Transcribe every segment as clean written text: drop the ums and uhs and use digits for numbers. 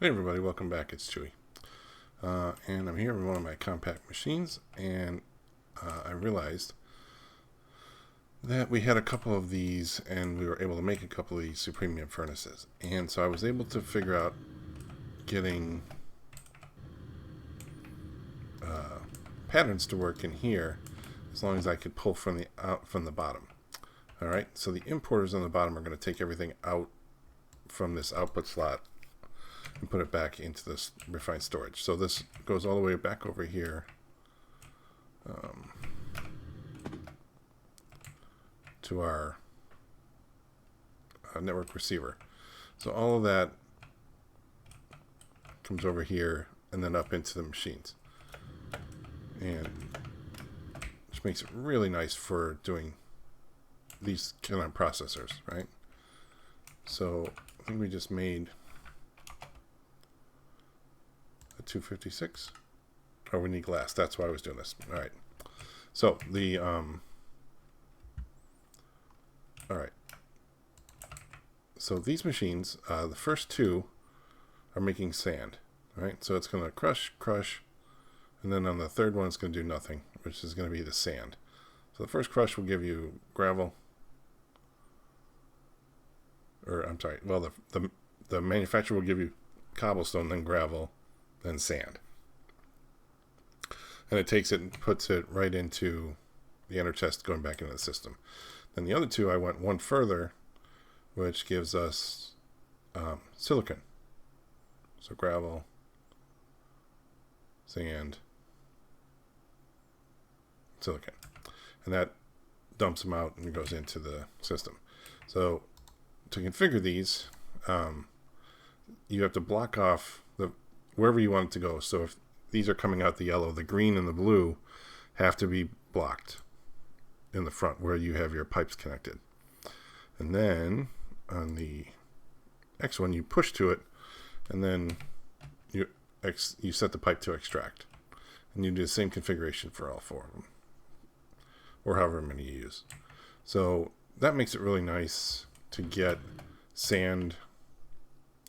Hey everybody, welcome back. It's Chewy. And I'm here with one of my compact machines, and I realized that we had a couple of these, and we were able to make a couple of these Supremium furnaces. And so I was able to figure out getting patterns to work in here, as long as I could pull from the bottom. All right, so the importers on the bottom are going to take everything out from this output slot and put it back into this refined storage. So this goes all the way back over here to our network receiver. So all of that comes over here and then up into the machines, and which makes it really nice for doing these kind of processors, right? So I think we just made 256. Oh, we need glass. That's why I was doing this. All right. So the all right. So these machines, the first two are making sand. All right. So it's going to crush, and then on the third one, it's going to do nothing, which is going to be the sand. So the first crush will give you gravel, or I'm sorry. Well, the manufacturer will give you cobblestone, then gravel, then sand. And it takes it and puts it right into the inner chest going back into the system. Then the other two, I went one further, which gives us silicon. So gravel, sand, silicon. And that dumps them out and goes into the system. So to configure these, you have to block off wherever you want it to go. So if these are coming out the yellow, the green and the blue have to be blocked in the front where you have your pipes connected. And then on the X one, you push to it, and then you set the pipe to extract. And you do the same configuration for all four of them, or however many you use. So that makes it really nice to get sand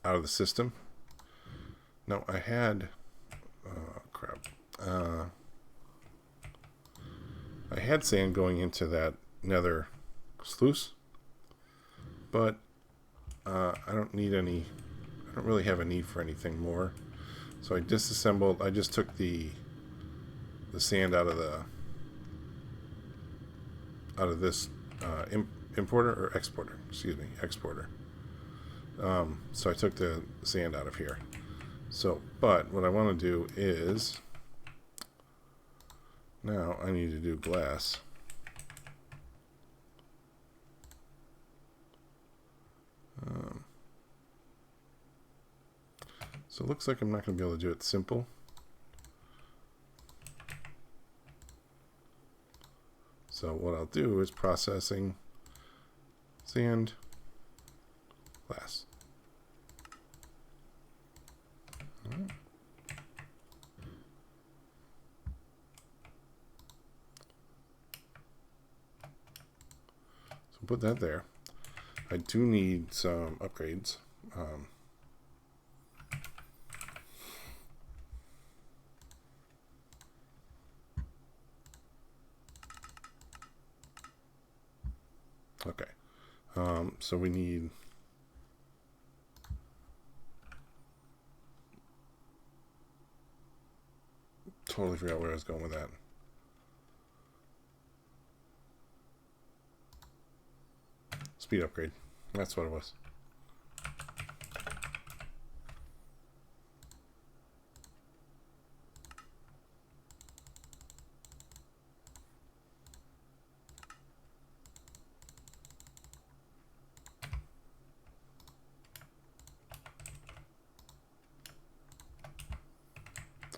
out of the system. Now I had, I had sand going into that nether sluice, but I don't need any. I don't really have a need for anything more. So I disassembled. I just took the sand out of this importer or exporter. Excuse me, exporter. So I took the sand out of here. So, but what I want to do is, now I need to do glass. So it looks like I'm not going to be able to do it simple. So what I'll do is processing, sand, glass. So put that there. I do need some upgrades. Okay. So we need totally forgot where I was going with that. Speed upgrade. That's what it was.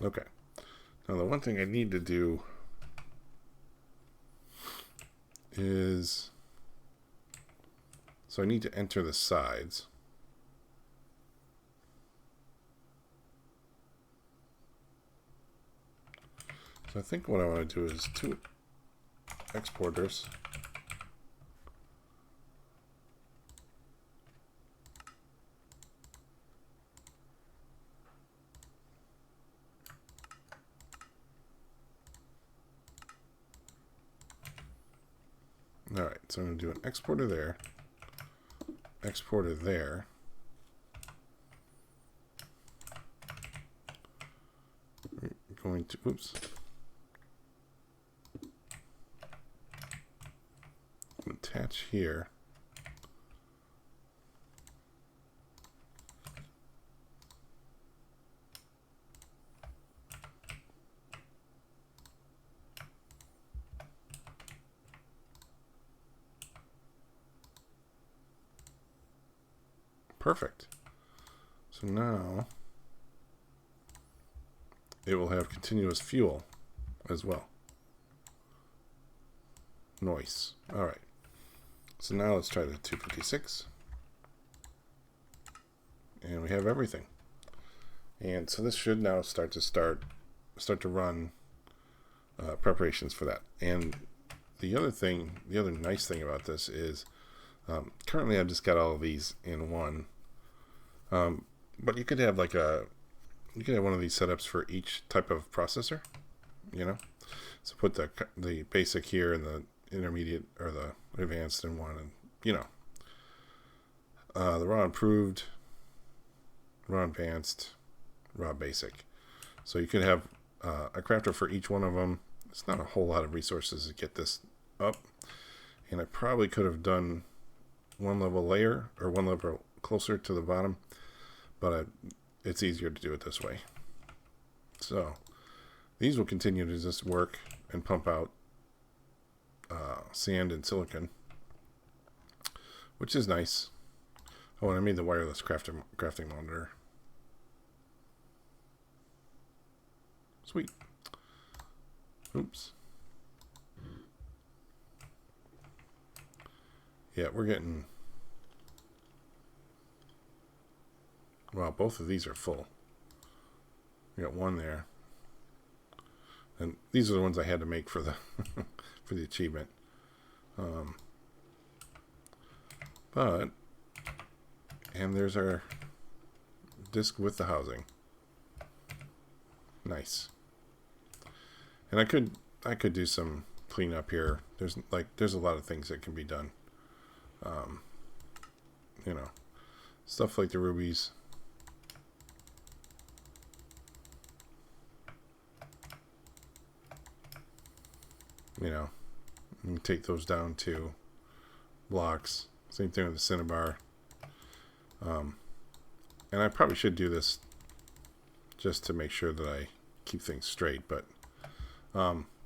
Okay. Now the one thing I need to do is, so I need to enter the sides. So I think what I want to do is two exporters. All right, so I'm going to do an exporter there, exporter there. We're going to, oops. Attach here. Perfect. So now it will have continuous fuel as well. Nice. All right. So now let's try the 256. And we have everything. And so this should now start to run preparations for that. And the other nice thing about this is currently I've just got all of these in one. But you could have one of these setups for each type of processor, you know. So put the basic here and the intermediate or the advanced in one, and you know, the raw improved, raw advanced, raw basic. So you could have a crafter for each one of them. It's not a whole lot of resources to get this up, and I probably could have done one level layer or one level closer to the bottom, but it's easier to do it this way. So these will continue to just work and pump out sand and silicon, which is nice. Oh, and I made the wireless crafting monitor. Sweet. Oops. Yeah, we're getting... Wow, both of these are full. We got one there. And these are the ones I had to make for the for the achievement. And there's our disc with the housing. Nice. And I could do some cleanup here. There's a lot of things that can be done. You know, stuff like the rubies. You know, you can take those down to blocks. Same thing with the cinnabar. And I probably should do this just to make sure that I keep things straight, but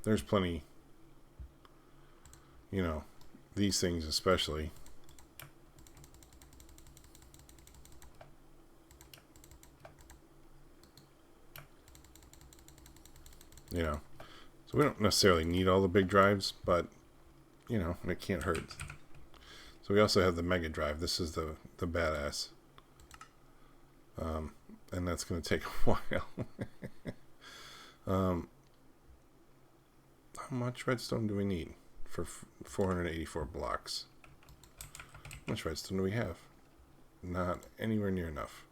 there's plenty, you know, these things especially. You know, so we don't necessarily need all the big drives, but you know, it can't hurt. So we also have the Mega Drive. This is the badass. And that's going to take a while. How much redstone do we need for 484 blocks? How much redstone do we have? Not anywhere near enough.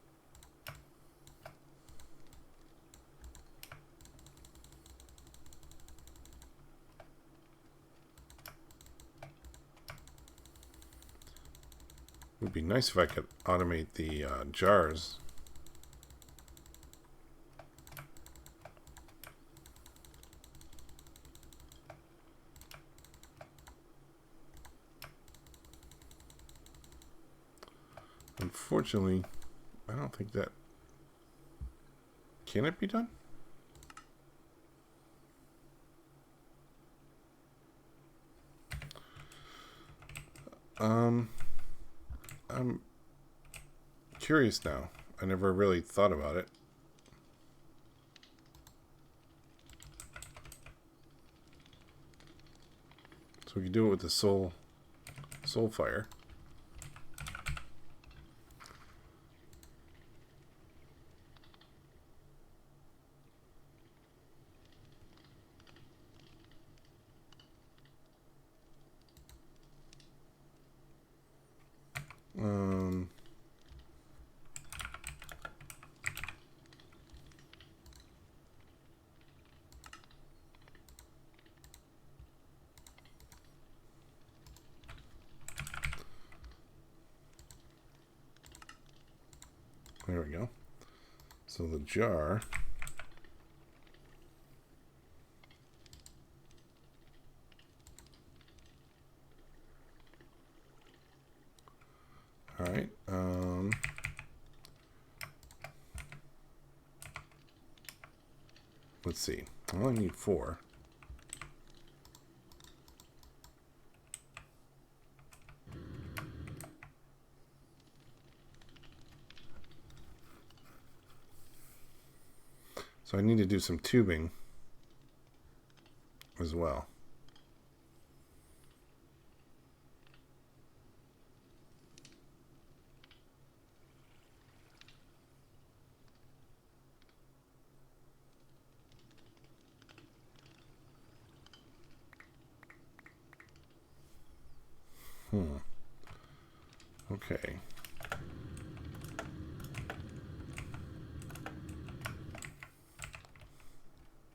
It would be nice if I could automate the jars. Unfortunately, I don't think that... Can it be done? I'm curious now. I never really thought about it. So we can do it with the soul fire. There we go. So the jar. All right. Let's see. I only need 4. So I need to do some tubing as well. Okay.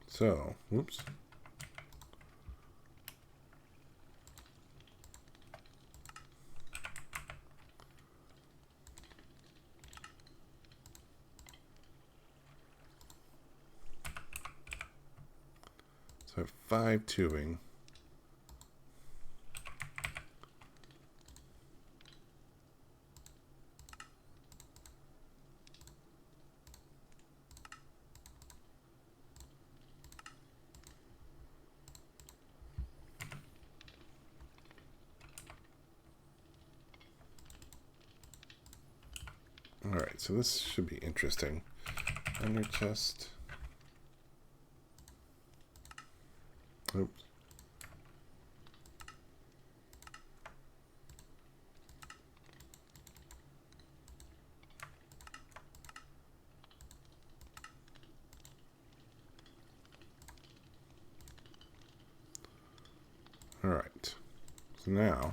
So, whoops. So I have 5 tubing. All right, so this should be interesting. Under chest. Oops. All right. So now,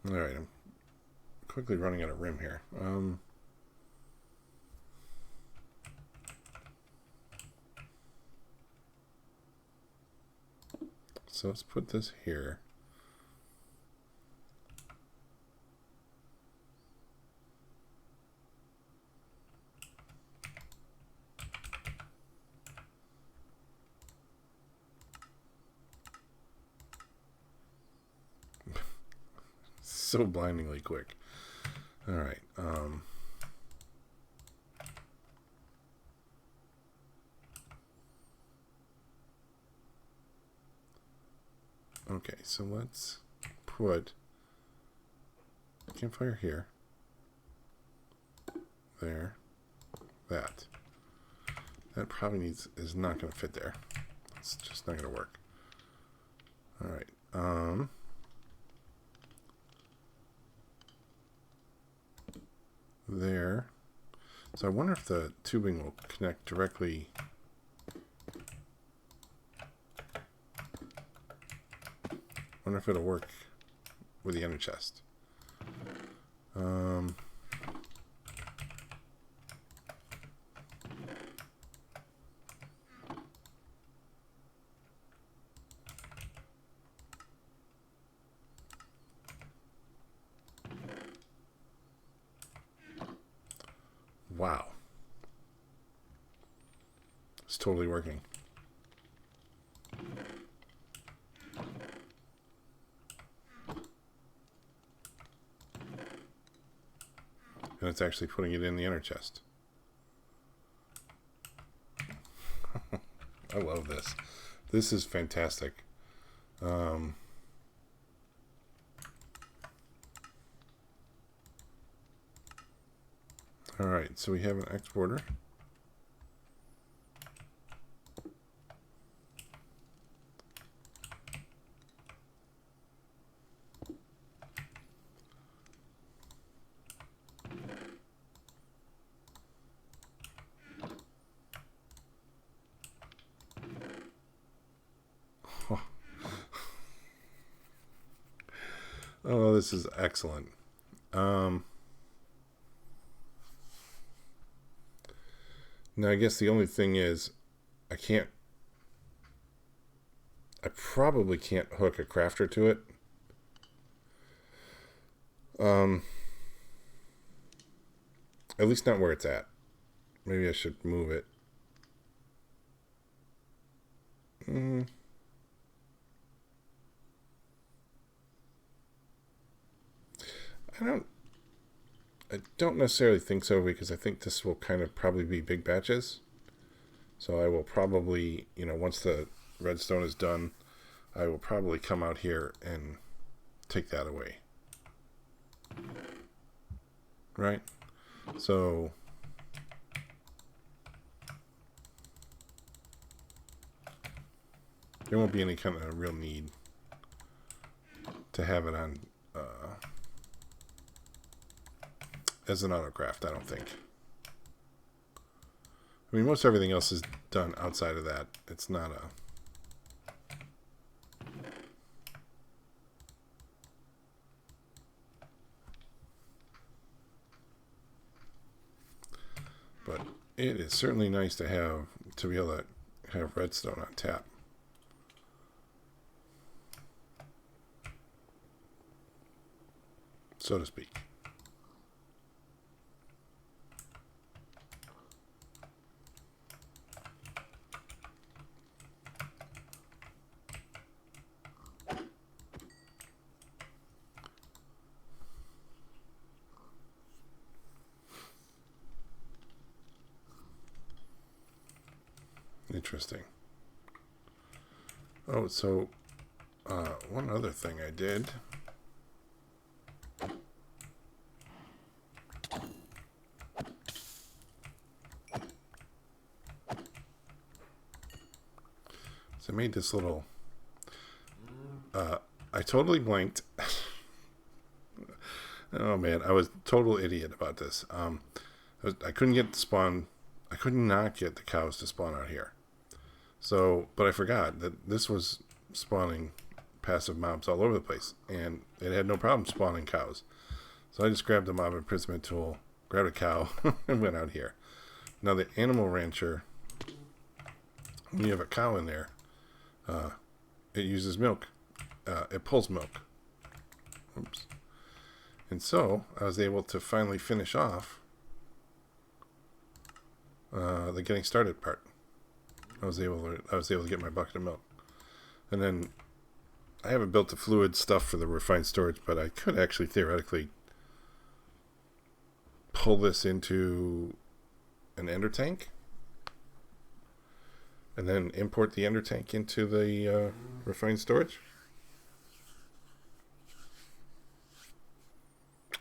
all right, I'm quickly running out of room here. So let's put this here. So blindingly quick. All right. Okay, so let's put campfire here, there, that. That probably is not going to fit there. It's just not going to work. All right. There. So I wonder if the tubing will connect directly. Wonder if it'll work with the inner chest. Wow. It's totally working. And it's actually putting it in the inner chest. I love this. This is fantastic. All right, so we have an exporter. Oh, this is excellent. Now I guess the only thing is I can't. I probably can't hook a crafter to it. At least not where it's at. Maybe I should move it. I don't. I don't necessarily think so because I think this will kind of probably be big batches. So I will probably, once the redstone is done, I will probably come out here and take that away. Right? So there won't be any kind of real need to have it on as an autocraft, I don't think. I mean, most everything else is done outside of that. It's not a... But it is certainly nice to be able to have redstone on tap. So to speak. Interesting. Oh, so one other thing I did. So I made this little... I totally blanked. Oh man, I was a total idiot about this. I couldn't get the spawn... I could not get the cows to spawn out here. So, but I forgot that this was spawning passive mobs all over the place, and it had no problem spawning cows. So I just grabbed the mob imprisonment tool, grabbed a cow, and went out here. Now the animal rancher, when you have a cow in there, it uses milk. It pulls milk. Oops. And so I was able to finally finish off the getting started part. I was able to get my bucket of milk. And then I haven't built the fluid stuff for the refined storage, but I could actually theoretically pull this into an ender tank and then import the ender tank into the refined storage.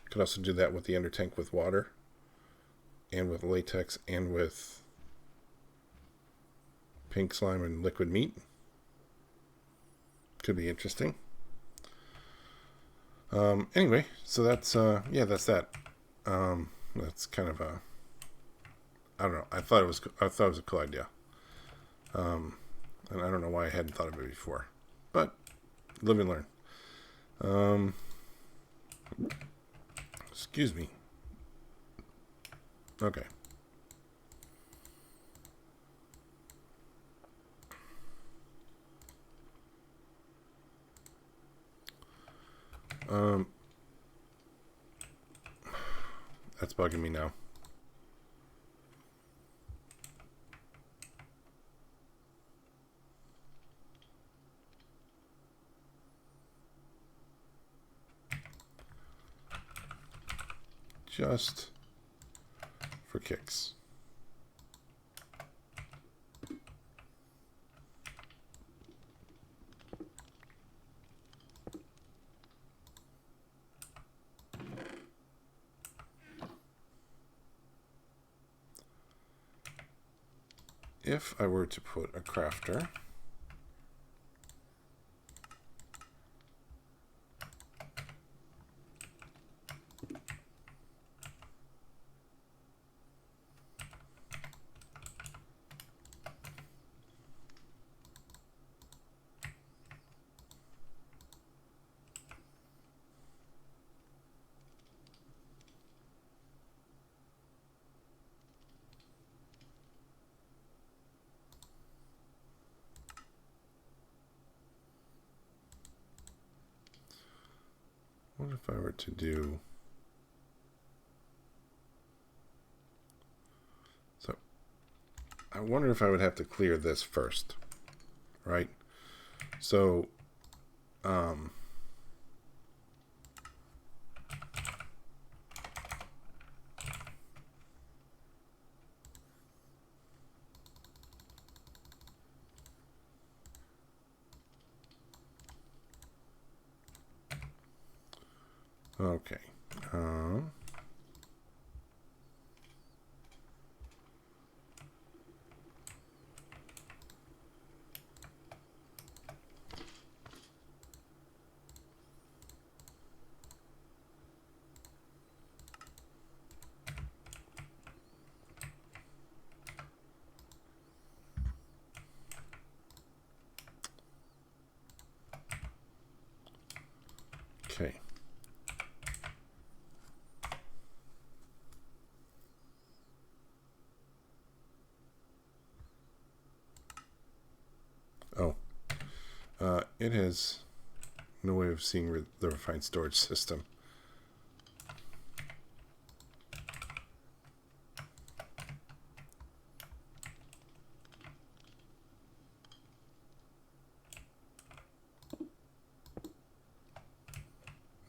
Could also do that with the ender tank with water and with latex and with pink slime and liquid meat. Could be interesting. Anyway, so that's that's that. That's kind of a... I don't know. I thought it was a cool idea. And I don't know why I hadn't thought of it before. But live and learn. Excuse me. Okay. That's bugging me now. Just for kicks. If I were to put a crafter What if I were to do... So, I wonder if I would have to clear this first, right? So, okay. Okay. Oh, it has no way of seeing the refined storage system.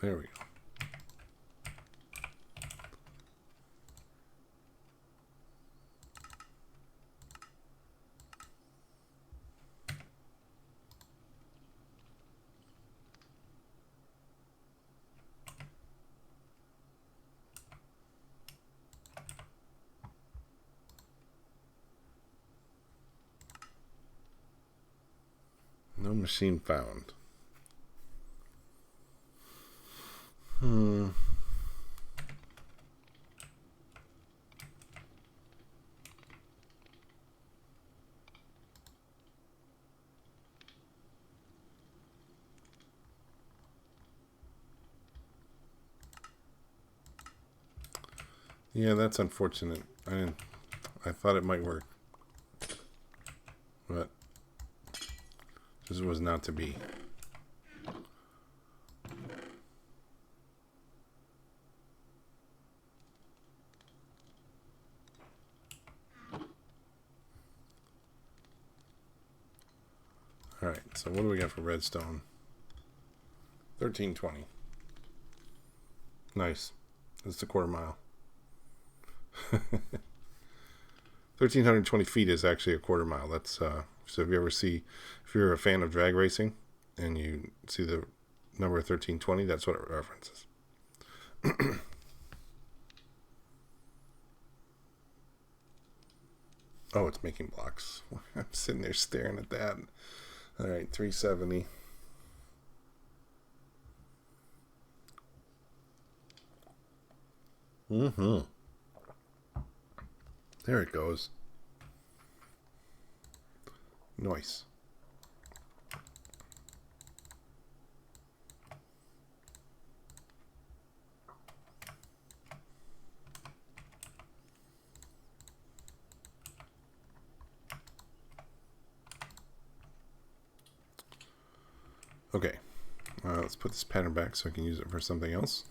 There we go. No machine found. Yeah, that's unfortunate. I thought it might work, but this was not to be. All right, so what do we got for redstone? 1320. Nice. That's a quarter mile. 1,320 feet is actually a quarter mile. That's so if you're a fan of drag racing and you see the number 1320, that's what it references. Oh, it's making blocks. I'm sitting there staring at that. All right, 370. There it goes. Nice. Okay, let's put this pattern back so I can use it for something else.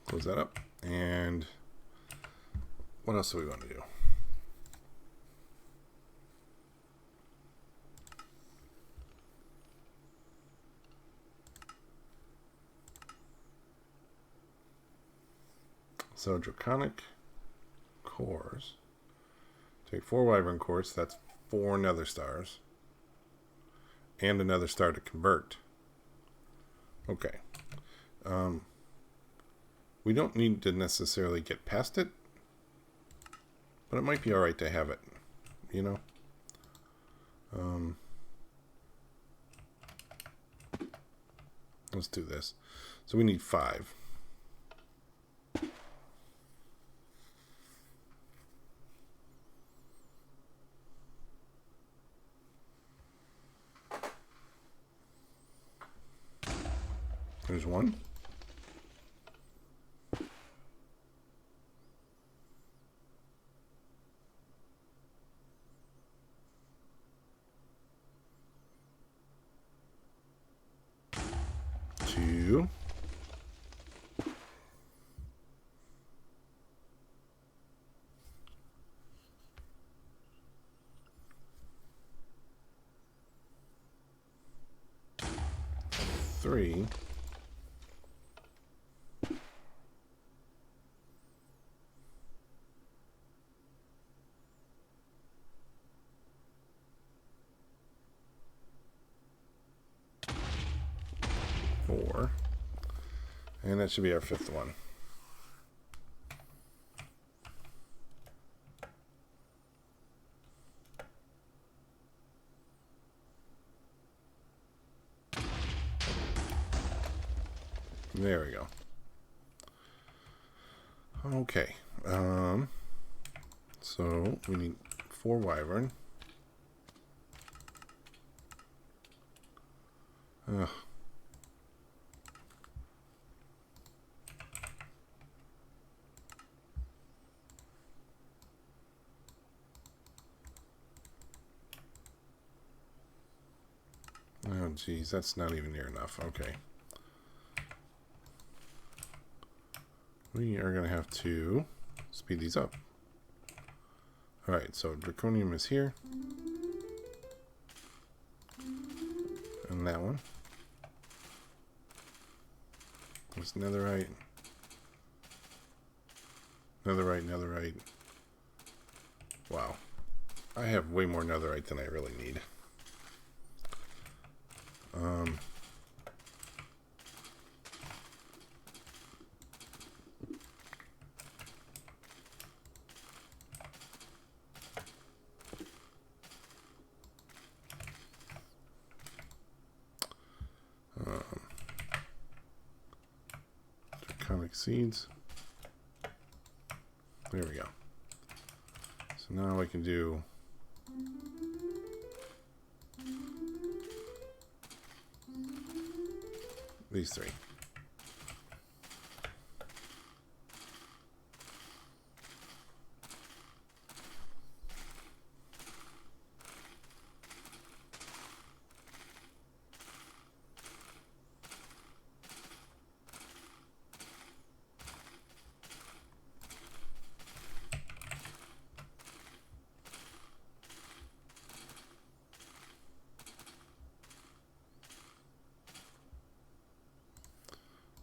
Close that up. And what else do we want to do? So draconic cores. Take 4 wyvern cores, that's 4 nether stars. And another star to convert. Okay. We don't need to necessarily get past it, but it might be alright to have it, you know? Let's do this. So we need 5. There's 1. Two. 2. Three. Four. And that should be our 5th one. There we go. Okay. So we need 4 wyvern. Ugh. Oh, geez, that's not even near enough. Okay. We are going to have to speed these up. Alright, so Draconium is here. And that one. There's Netherite. Netherite, Netherite. Wow. I have way more Netherite than I really need. Draconic seeds. There we go. So now I can do these 3.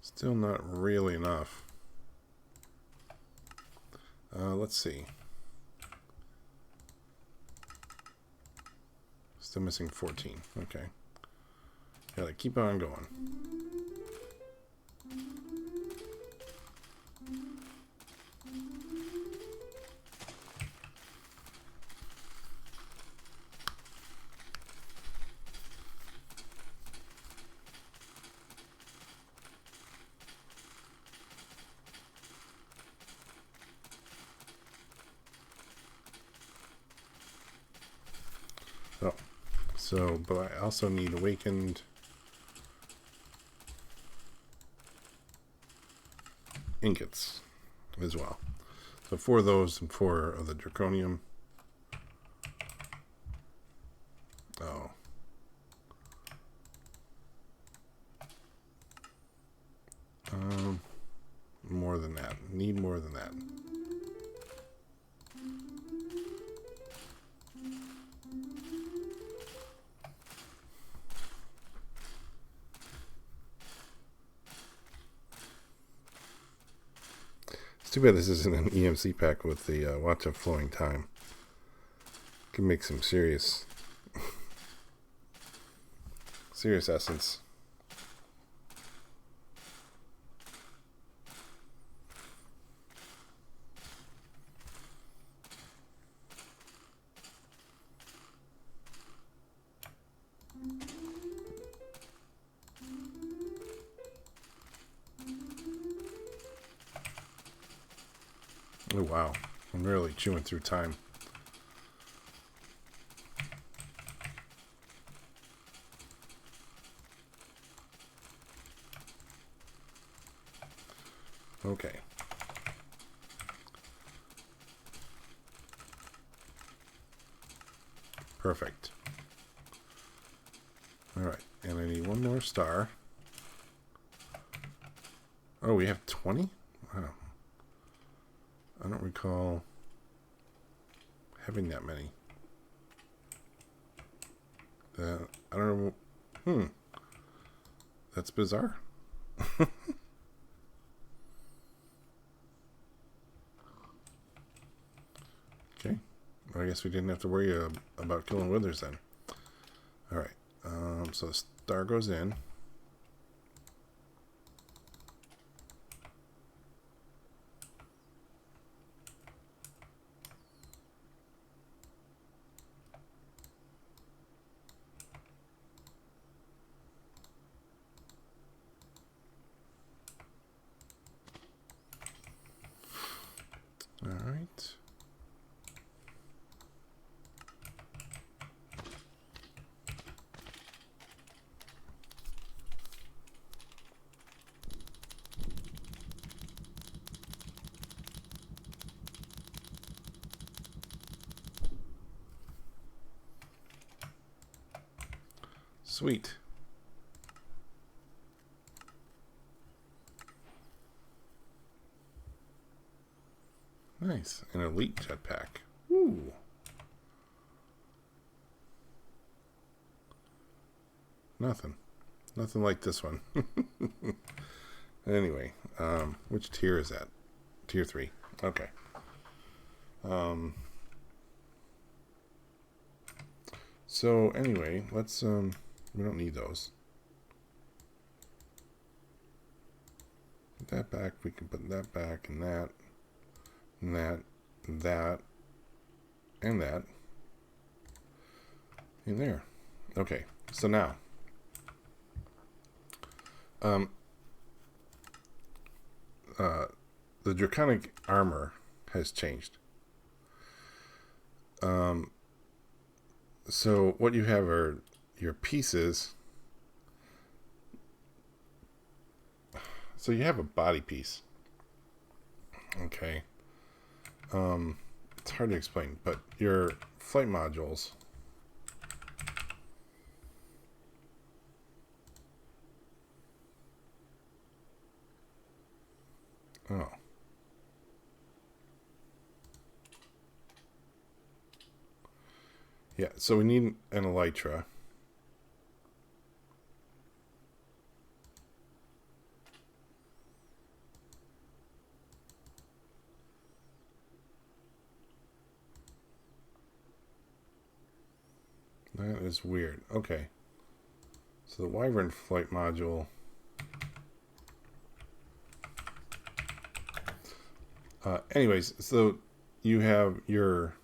Still not really enough. Let's see. Still missing 14. Okay. Gotta keep on going. Oh, so, but I also need awakened ingots as well. So 4 of those and 4 of the Draconium. Oh. More than that. Need more than that. It's too bad this isn't an EMC pack with the watch of flowing time. Can make some serious essence. Oh wow, I'm really chewing through time. Okay. Perfect. Alright, and I need one more star. Oh, we have 20? Wow. I don't recall having that many. I don't know. That's bizarre. Okay. Well, I guess we didn't have to worry about killing withers then. Alright. So the star goes in. Alright. Sweet. Nice. An elite jetpack. Ooh. Nothing. Nothing like this one. Anyway, which tier is that? Tier 3. Okay. So anyway, let's we don't need those. Put that back. We can put that back, and that, and that, and that, and that in there. Okay. So now, the draconic armor has changed. So what you have are your pieces. So you have a body piece. Okay. It's hard to explain, but your flight modules. Oh. Yeah, so we need an elytra. That is weird. Okay. So the Wyvern flight module. Anyways, so you have your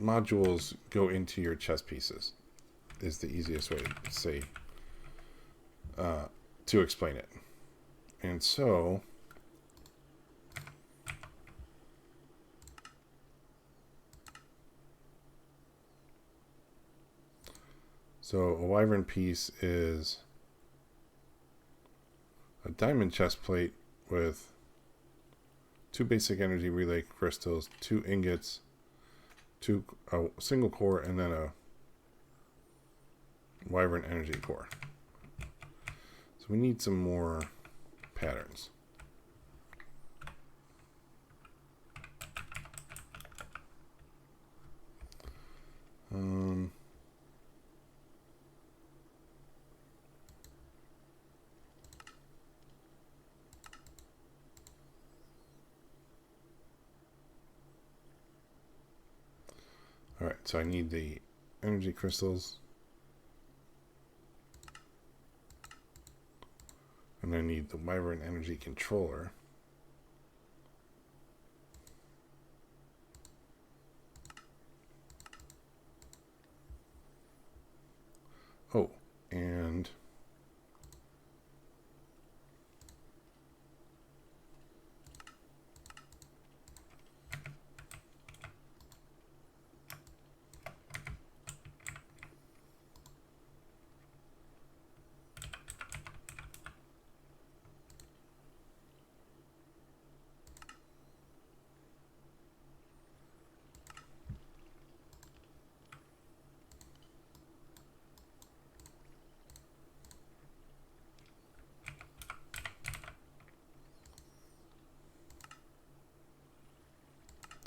modules go into your chess pieces is the easiest way to say to explain it. And so a Wyvern piece is a diamond chest plate with 2 basic energy relay crystals, 2 ingots, a single core, and then a Wyvern energy core. So we need some more patterns. All right, so I need the energy crystals. And I need the Wyvern energy controller. Oh, and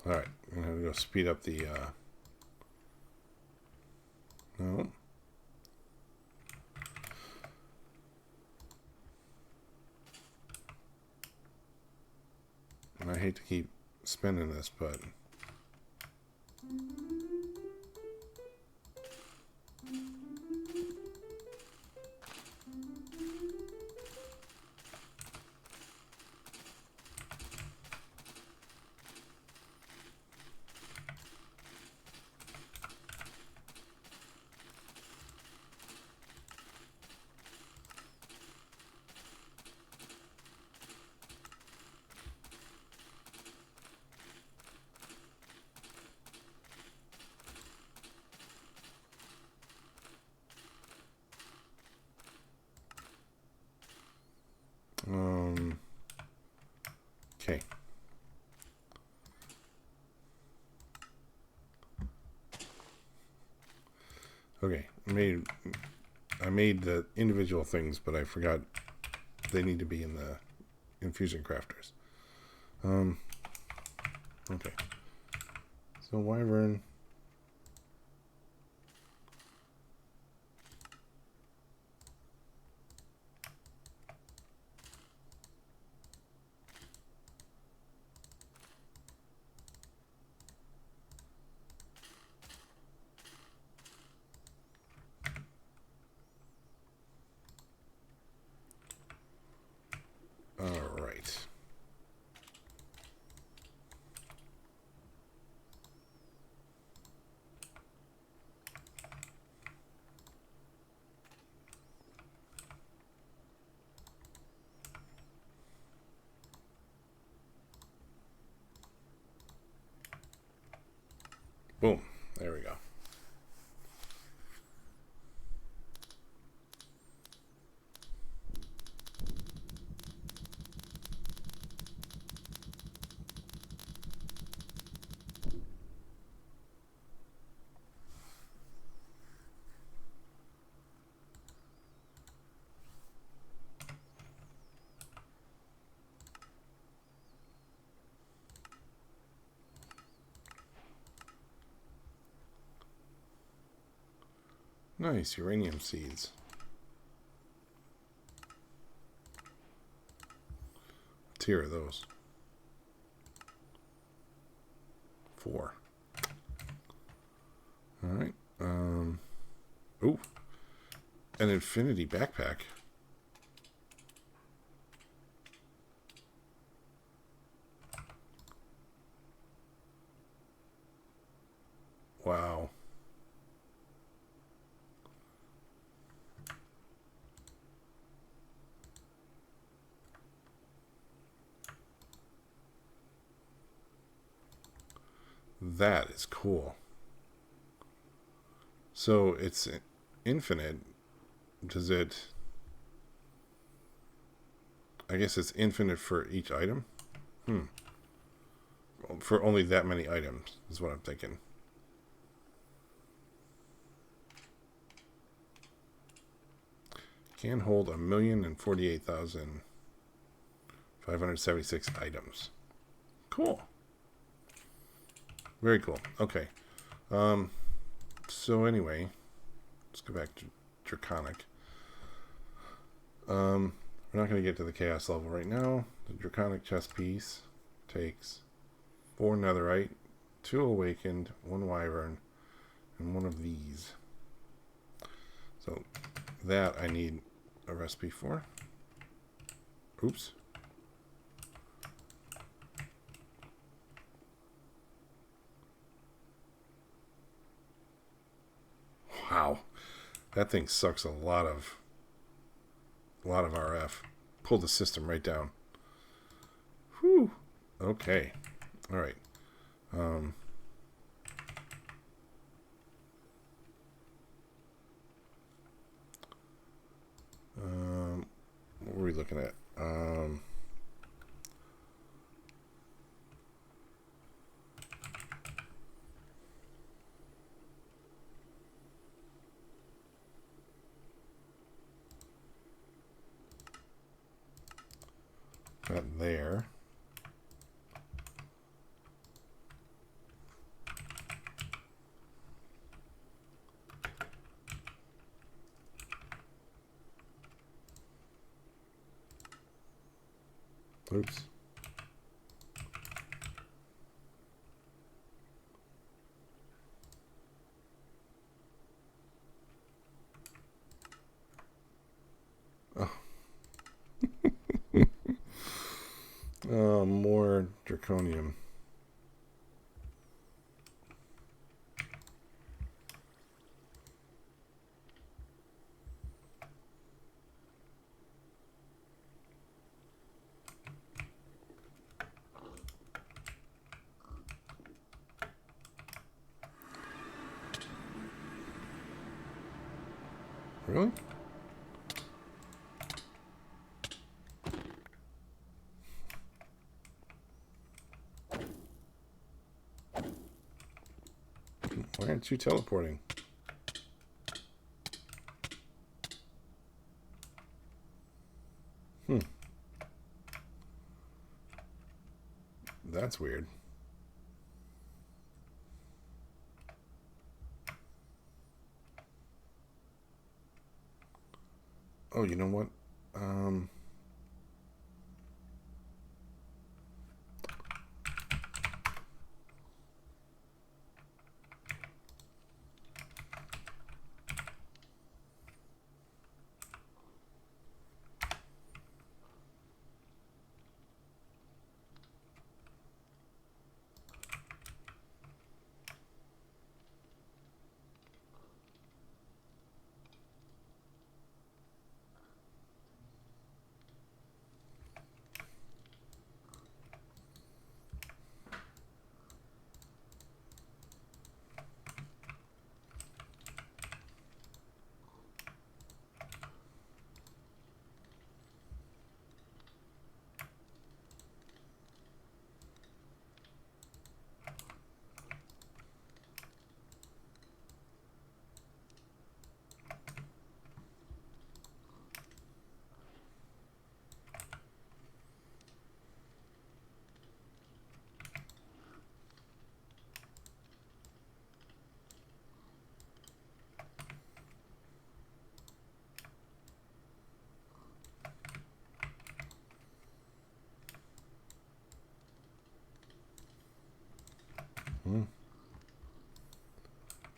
All right, I'm gonna go speed up the. No. And I hate to keep spinning this, but. Okay. Okay. I made the individual things, but I forgot they need to be in the infusion crafters. Okay. So wyvern. All right. Boom. There we go. Nice uranium seeds. What tier are those? 4. All right. Ooh, an infinity backpack. Wow. That is cool. So it's infinite. Does it... I guess it's infinite for each item? For only that many items, is what I'm thinking. Can hold 1,048,576 items. Cool. Very cool. Okay. So anyway, let's go back to Draconic. We're not going to get to the Chaos level right now. The Draconic chest piece takes 4 netherite, 2 awakened, 1 wyvern, and 1 of these. So that I need a recipe for. Oops. Wow. That thing sucks a lot of RF. Pulled the system right down. Whew. Okay. All right. What were we looking at? That there. Oops. Oh. More draconium. Really? Why aren't you teleporting? That's weird. Oh, you know what?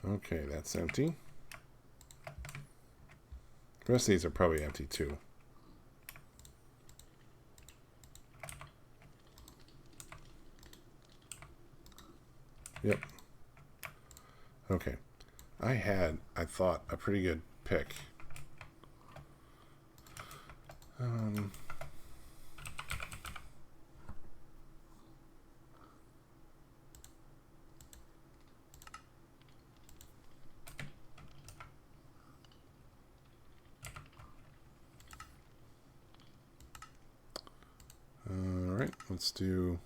Okay, that's empty. The rest of these are probably empty too. Yep. Okay. I thought, a pretty good pick. All right, let's do.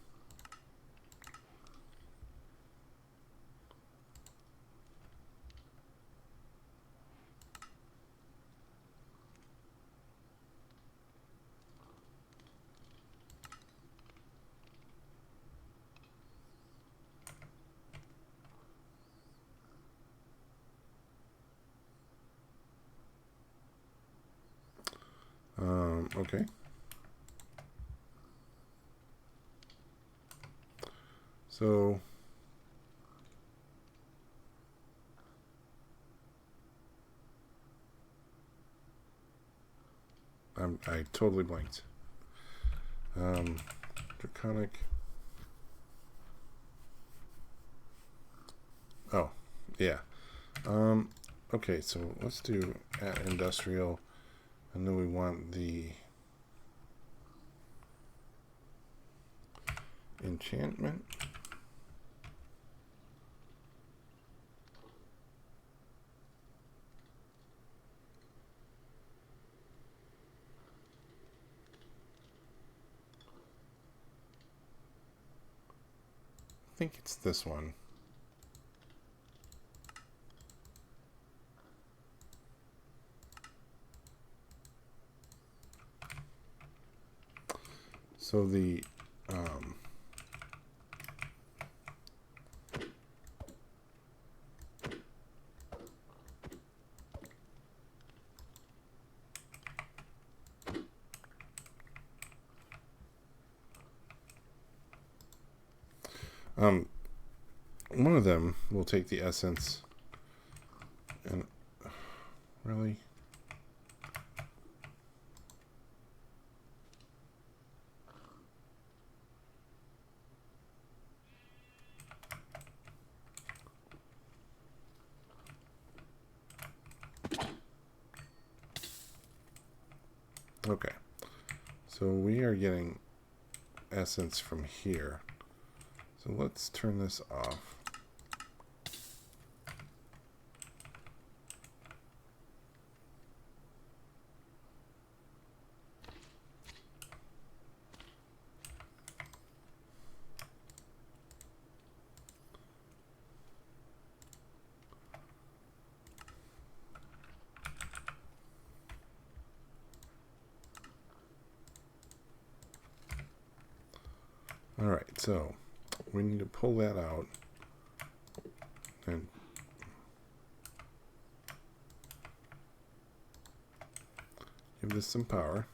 Okay. So I totally blanked. Draconic. Oh, yeah. Okay, so let's do at industrial, and then we want the enchantment. I think it's this one. So the One of them will take the essence and really. Okay, so we are getting essence from here. So let's turn this off. All right, so we need to pull that out and give this some power.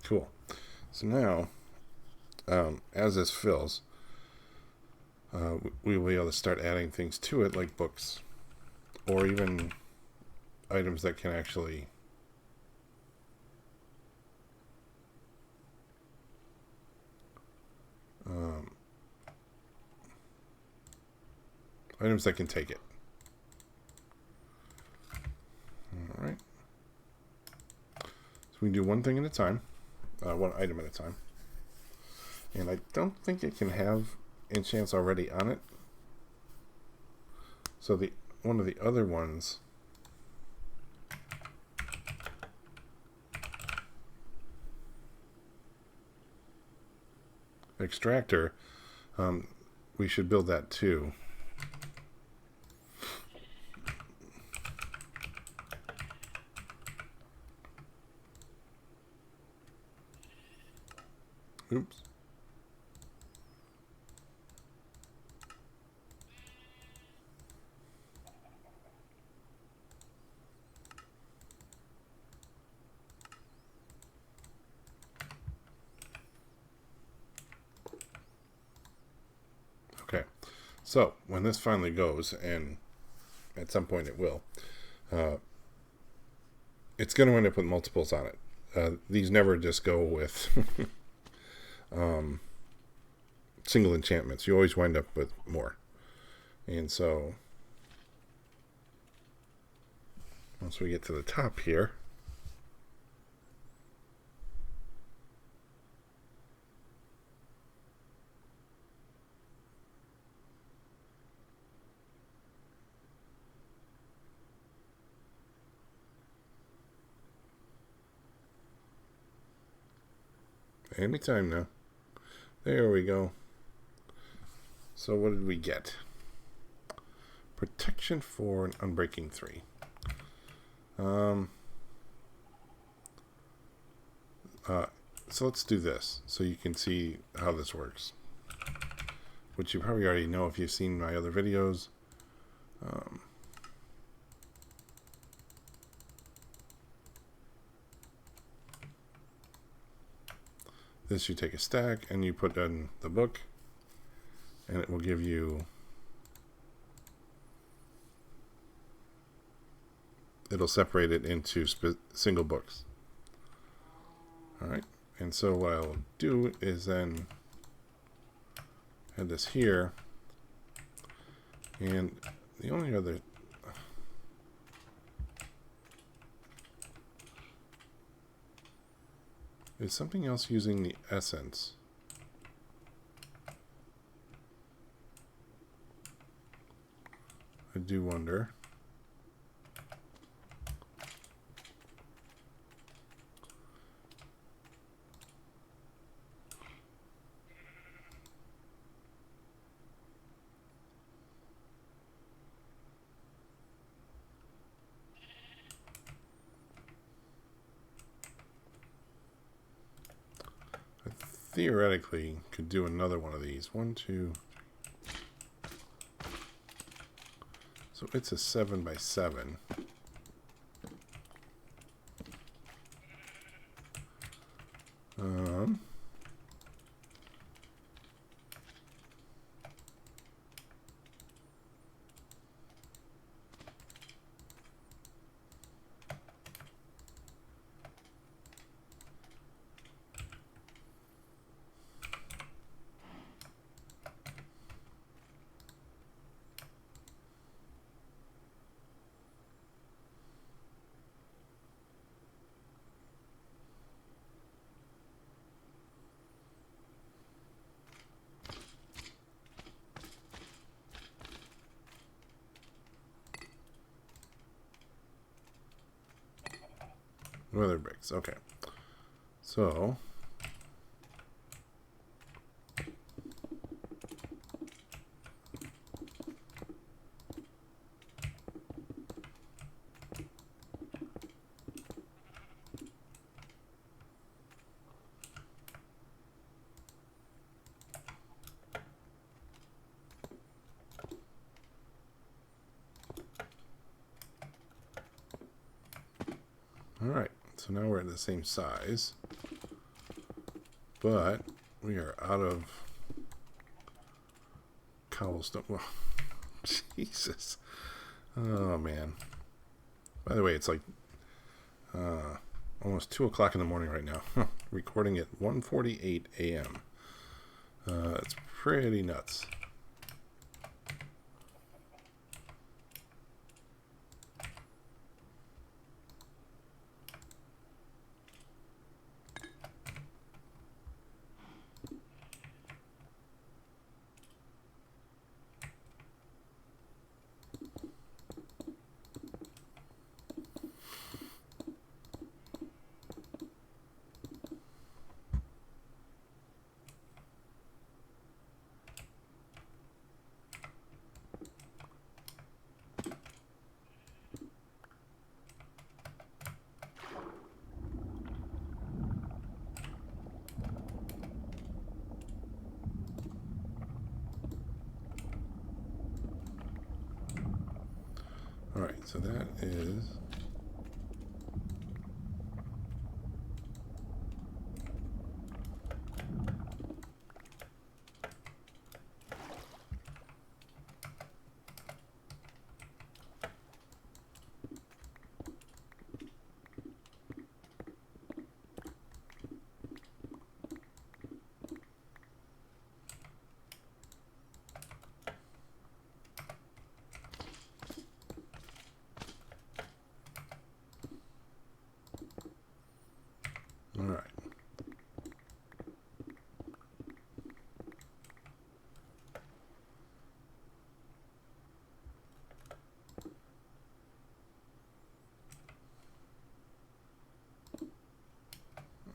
Cool. So now, as this fills, we will be able to start adding things to it, like books, or even items that can actually items that can take it. All right. So we can do one thing at a time, one item at a time. And I don't think it can have enchants already on it. So one of the other ones extractor, we should build that too. Oops. Okay, so when this finally goes, and at some point it will, it's going to end up with multiples on it. These never just go with single enchantments. You always wind up with more. And so once we get to the top here, anytime now. There we go. So what did we get? Protection 4 and Unbreaking 3. So let's do this so you can see how this works, which you probably already know if you've seen my other videos. This, you take a stack and you put in the book, and it will give you, it'll separate it into single books. All right, and so what I'll do is then add this here, and the only other is something else using the essence. I do wonder. Theoretically could do another one of these. 1, 2. So it's a 7 by 7. Um, weather bricks. Okay. So all right. So now we're at the same size, but we are out of cobblestone. Well, Jesus. Oh man. By the way, it's like almost 2 o'clock in the morning right now. Recording at 1:48 a.m. It's pretty nuts. All right, so that is all right.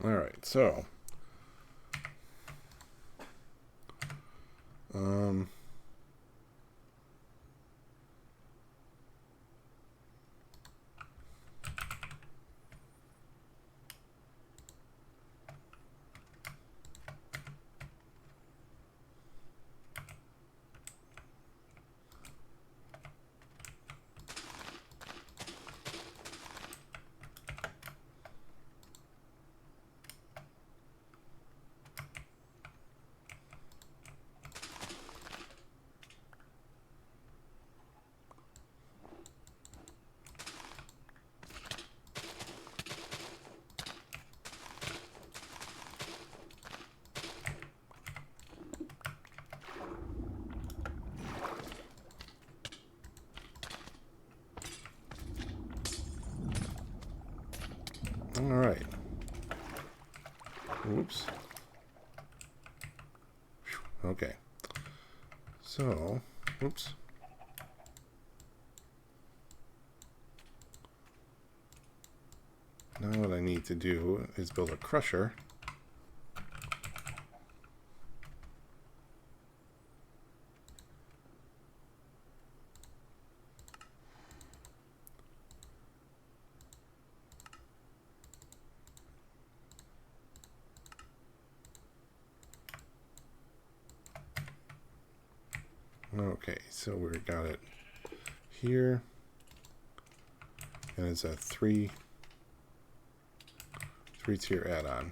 All right, so all right. Oops. Okay. So, oops. Now what I need to do is build a crusher. Okay, so we got it here, and it's a three-tier add-on.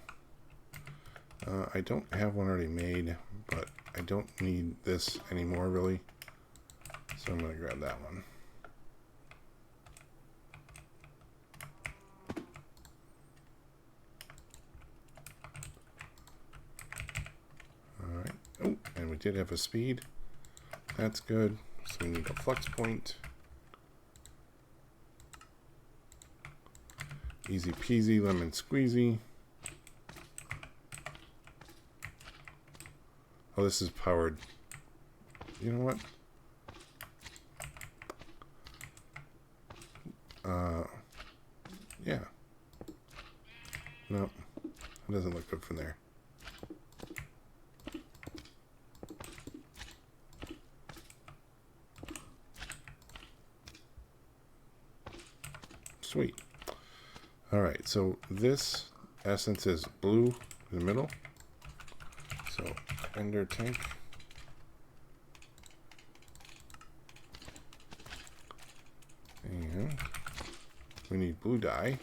I don't have one already made, but I don't need this anymore, really. So I'm going to grab that one. Alright. Oh, and we did have a speed. That's good. So we need a flux point. Easy peasy, lemon squeezy. Oh, this is powered. You know what? Yeah. No, it doesn't look good from there. Sweet. Alright, so this essence is blue in the middle. So, ender tank. And we need blue dye.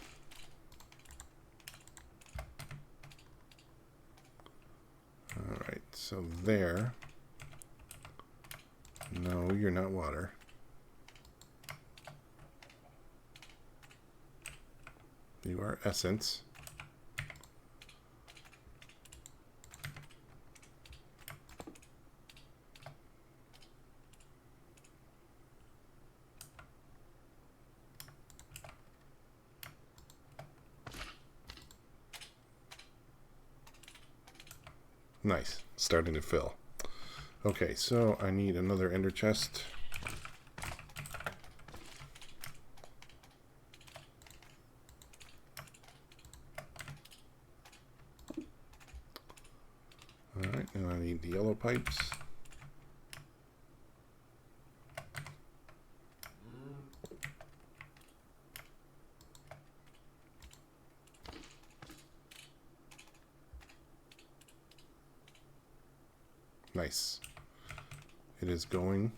Alright, so there. No, you're not water. You are essence. Nice. Starting to fill. Okay, so I need another ender chest. Alright, and I need the yellow pipes. Nice. It is going.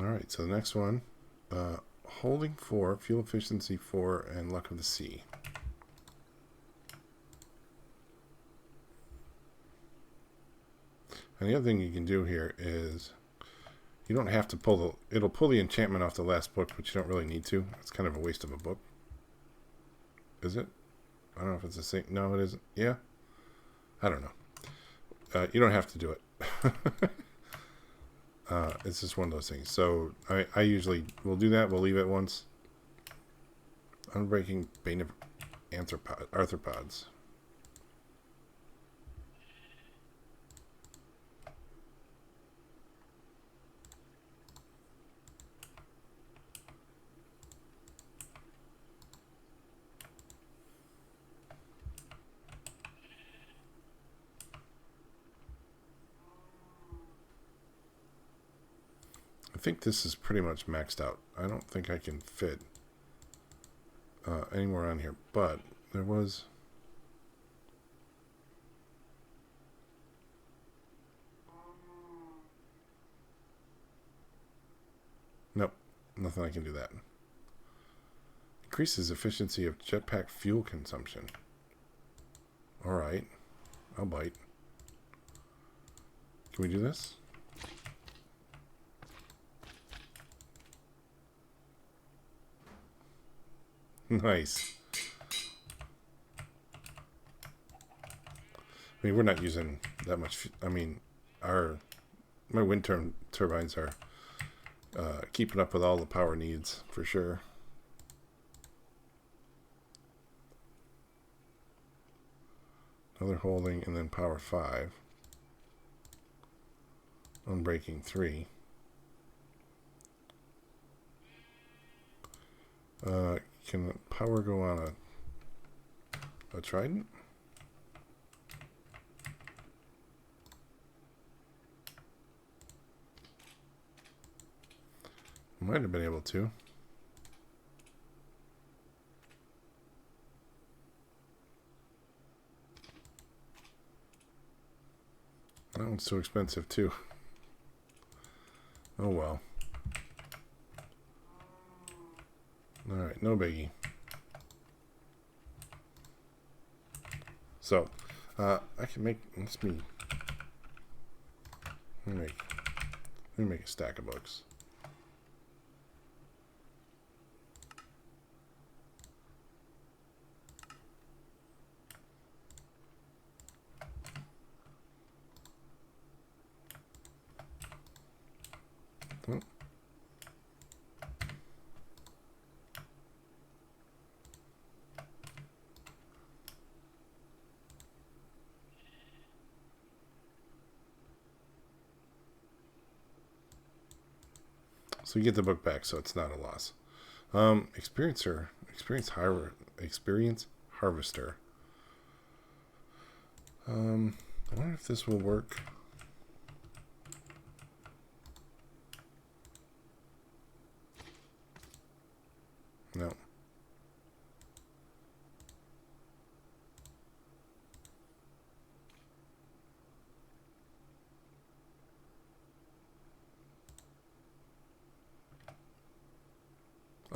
Alright, so the next one, holding 4, fuel efficiency 4, and luck of the sea. And the other thing you can do here is, you don't have to pull the, it'll pull the enchantment off the last book, but you don't really need to. It's kind of a waste of a book. Is it? I don't know if it's the same. No, it isn't. Yeah? I don't know. You don't have to do it. It's just one of those things. So I usually will do that. We'll leave it once. Unbreaking Bane of Arthropods. I think this is pretty much maxed out. I don't think I can fit anywhere on here, but there was... Nope, nothing I can do that. Increases efficiency of jetpack fuel consumption. Alright, I'll bite. Can we do this? Nice. I mean, we're not using that much. I mean, my wind turbines are keeping up with all the power needs for sure. Another holding and then power 5. Unbreaking 3. Can power go on a trident? Might have been able to. It's so expensive too. Oh well. Alright, no biggie. So, I can make, let me make a stack of books. Oh. So you get the book back, so it's not a loss. Experience harvester. I wonder if this will work. No.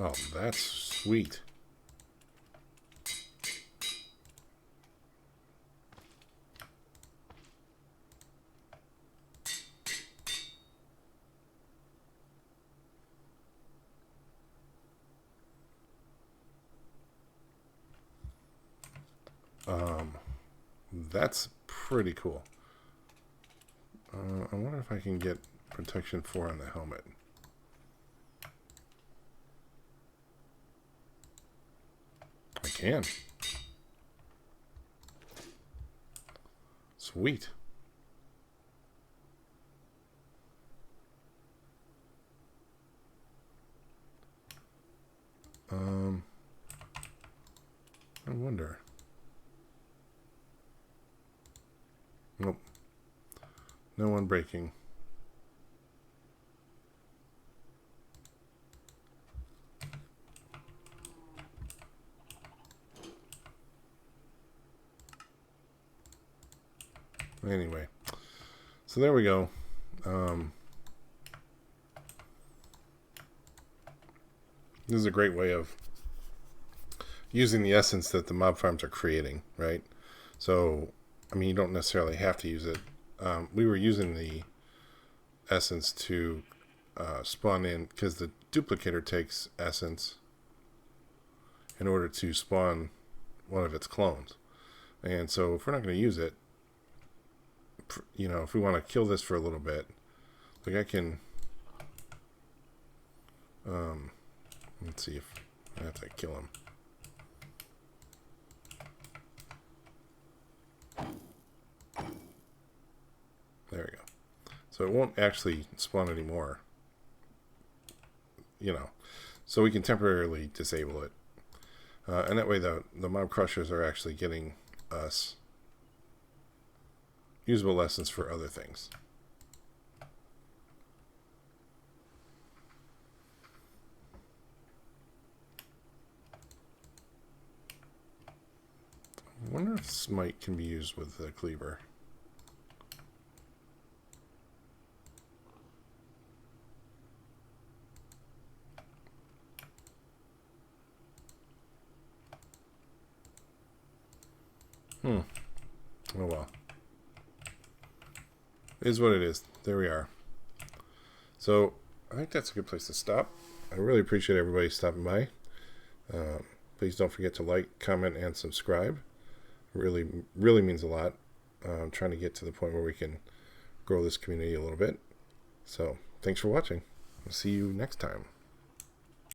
Oh, that's sweet. That's pretty cool. I wonder if I can get protection 4 on the helmet. I can. Sweet. I wonder. Nope. No one breaking. Anyway, so there we go. This is a great way of using the essence that the mob farms are creating, right? So, I mean, you don't necessarily have to use it. We were using the essence to spawn in, because the duplicator takes essence in order to spawn one of its clones. And so if we're not going to use it, you know, if we want to kill this for a little bit, like I can, let's see if I have to kill him. There we go. So it won't actually spawn anymore, you know, so we can temporarily disable it. And that way the mob crushers are actually getting us usable lessons for other things. I wonder if smite can be used with the cleaver. Oh well. It is what it is. There we are. So I think that's a good place to stop. I really appreciate everybody stopping by. Please don't forget to like, comment, and subscribe. It really means a lot. I'm trying to get to the point where we can grow this community a little bit. So thanks for watching. I'll see you next time.